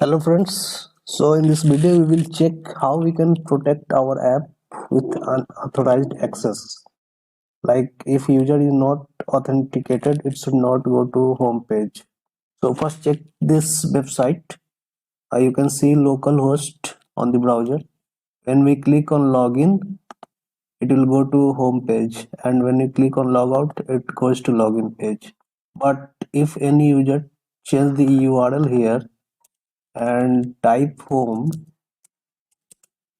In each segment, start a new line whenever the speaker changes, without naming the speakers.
Hello friends. So in this video we will check how we can protect our app with unauthorized access. Like if user is not authenticated, it should not go to home page. So first check this website. You can see localhost on the browser. When we click on login, it will go to home page, and when you click on logout, it goes to login page. But if any user change the URL here and type home,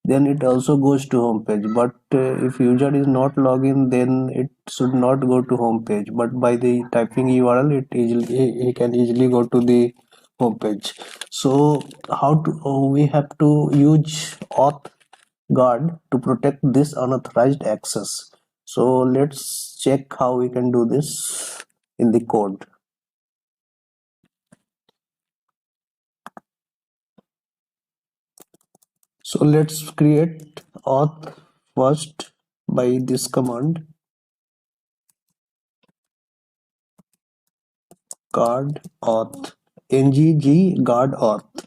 then it also goes to home page. But if user is not login, then it should not go to home page, but by the typing URL it easily he can easily go to the home page. So how to we have to use auth guard to protect this unauthorized access. So let's check how we can do this in the code. So let's create auth first by this command guard auth guard auth.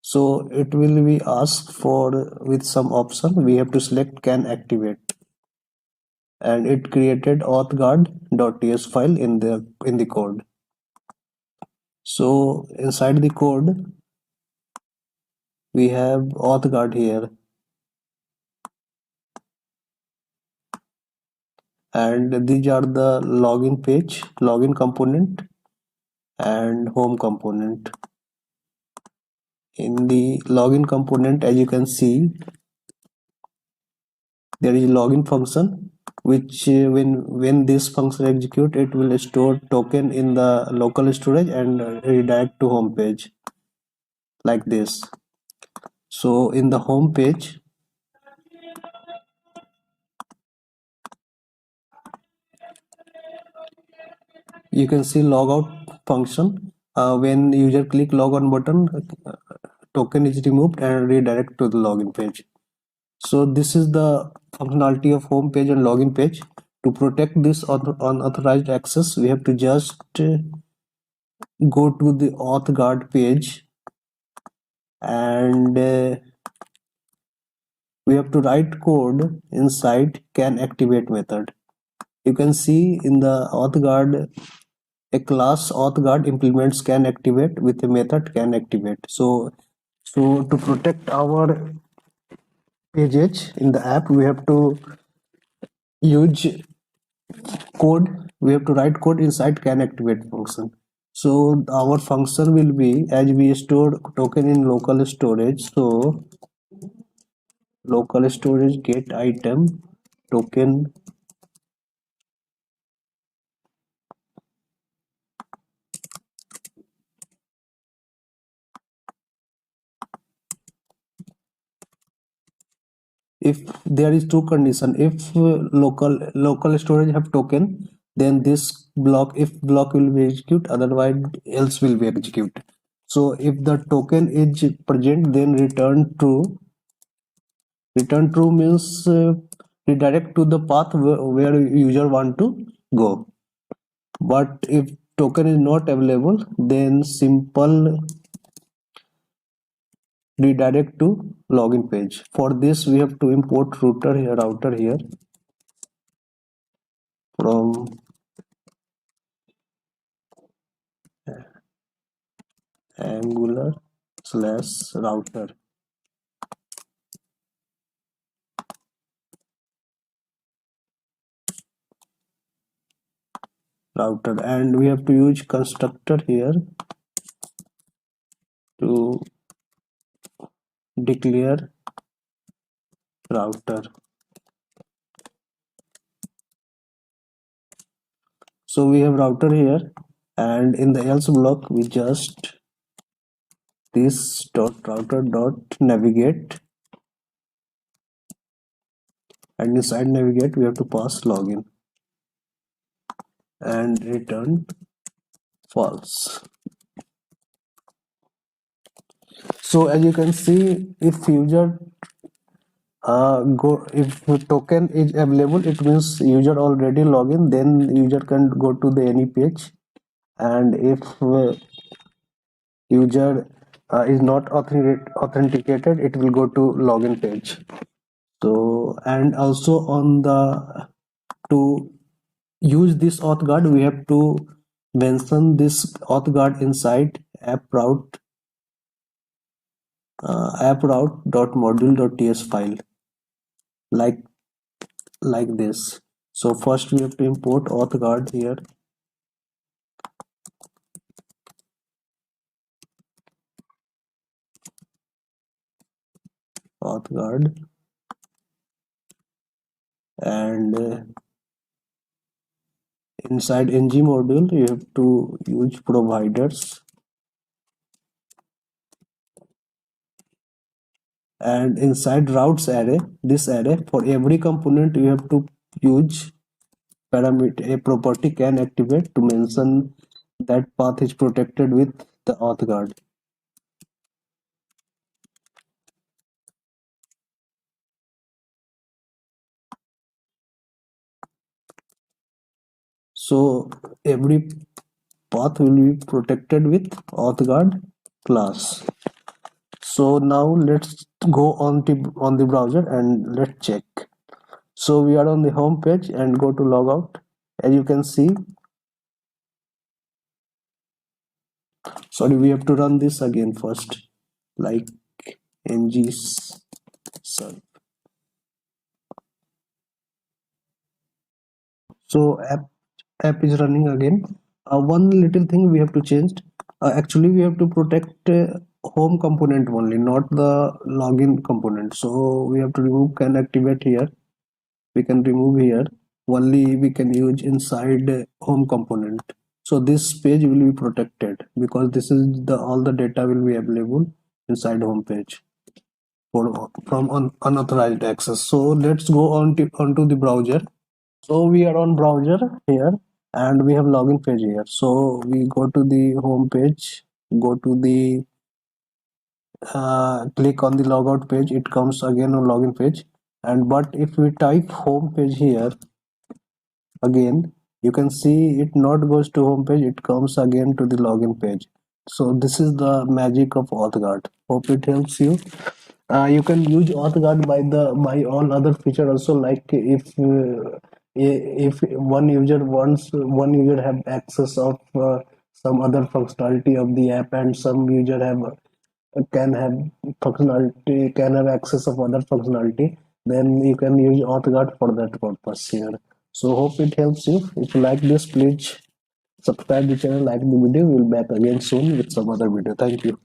So it will be asked for with some option. We have to select can activate, and it created authguard.ts file in the code. So inside the code we have authguard here, and these are the login component and home component. In the login component, as you can see, there is login function, which when this function execute, it will store token in the local storage and redirect to home page like this. So in the home page, you can see logout function. When user click logon button, token is removed and redirect to the login page. So this is the functionality of home page and login page. To protect this unauthorized access, we have to just go to the auth guard page, and we have to write code inside can activate method. You can see in the auth guard, a class auth guard implements can activate with a method can activate. So to protect our pages in the app, we have to use code. We have to write code inside can activate function. So our function will be, as we store token in local storage, so local storage get item token if there is two condition. If local storage have token, then this block if block will be execute, otherwise else will be execute. So if the token is present, then return true means redirect to the path where user want to go. But if token is not available, then simple redirect to login page. For this we have to import router here from angular slash router, and we have to use constructor here to declare router. So we have router here, and in the else block we just this dot router dot navigate, and inside navigate we have to pass login and return false. So as you can see, if user if token is available, it means user already login, then user can go to the any page and if user is not authenticated, it will go to login page. So, and also on the to use this auth guard, we have to mention this auth guard inside approute.module.ts file, like this. So first we have to import auth guard here, auth guard, and inside ng module you have to use providers, and inside routes array, this array, for every component you have to use parameter a property can activate to mention that path is protected with the auth guard. So every path will be protected with auth guard class. So now let's go on the browser and let's check. So we are on the home page and go to logout. As you can see, sorry, we have to run this again first, like ng serve. So app is running again. One little thing we have to change. Actually, we have to protect home component only, not the login component. So we have to remove can activate here. We can remove here. Only we can use inside home component. So this page will be protected because this is the all the data will be available inside home page from unauthorized access. So let's go onto the browser. So we are on browser here and we have login page here. So we go to the home page, go to the click on the logout page, it comes again on login page. And but if we type home page here again, you can see it not goes to home page, it comes again to the login page. So this is the magic of authguard. Hope it helps you. You can use authguard by all other feature also, like if one user have access of some other functionality of the app, and some user have can have access of other functionality, then you can use authguard for that purpose here. So hope it helps you. If you like this, please subscribe the channel, like the video. We'll back again soon with some other video. Thank you.